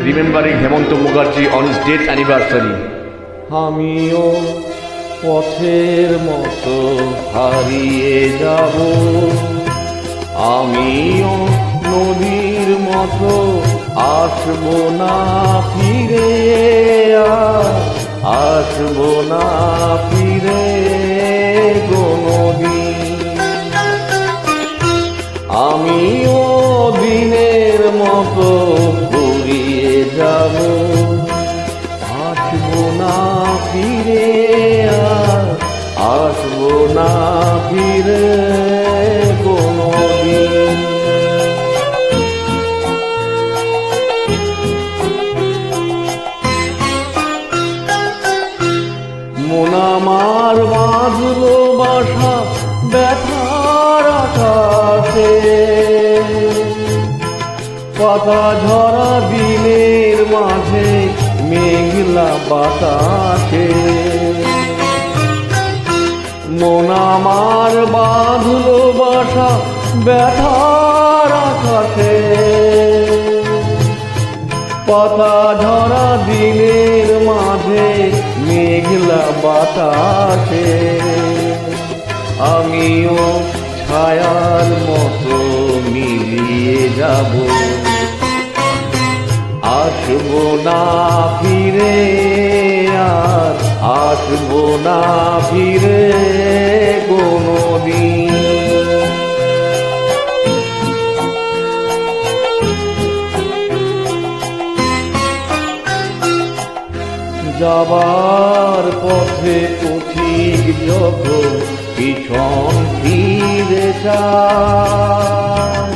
remembering Hemanta Mukherjee on his death anniversary. আমিও পথের মতো হারিয়ে যাব, আমিও নদীর মতো আসবো না ফিরে, আসবো না ফিরে কোনদিন। আমিও দিনের মতো ফুরিয়ে যাব, আসবো না ফিরে, আসবো না ফিরে কোনদিন। মন আমার বাঁধলো বাসা ব্যথার আকাশে, পাতা ঝরা দিনের মাঝে মেঘলা বাতাসে। মন আমার বাঁধলো বাসা ব্যথার আকাশে, পাতা ঝরা দিনের মাঝে মেঘলা বাতাসে। আমিও ছায়ার মতো মিলিয়ে যাব, আসবো না ফিরে, আর আসবো না ফিরে কোনদিন। যাবার পথে পথিক যত পিছন ফিরে যায়,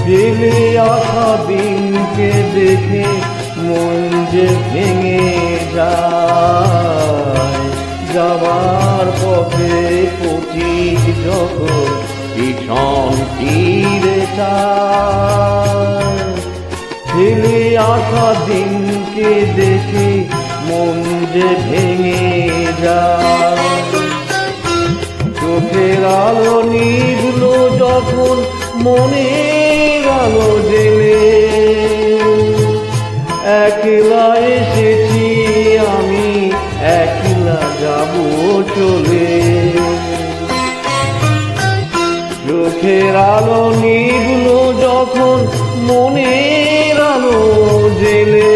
ফেলে আসা দিনকে দেখে মন যে ভেঙে যায়। যাবার পথে পথিক যত পিছন ফিরে যায়, ফেলে আসা দিনকে দেখে মন যে ভেঙে যায়। চোখের আলো নিভলো যখন মনের আলো জেলে, একলা এসেছি আমি, একলা যাব চলে। চোখের আলো নিভলো যখন মনের আলো জেলে,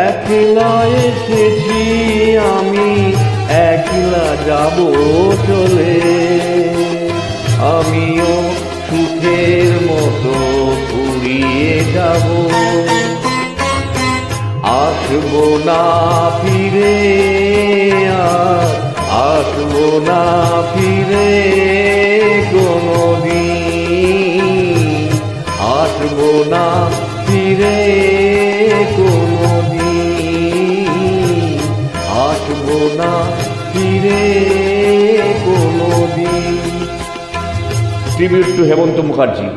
একলা এসেছি আমি, একলা যাব চলে। আমিও সুখের মতো ফুরিয়ে যাব, আসবো না ফিরে, আসবো না ফিরে কোনদিন, আসবো না ফিরে কোনদিন, আসবো না ফিরে কোনদিন। Tribute to Hemanta Mukherjee.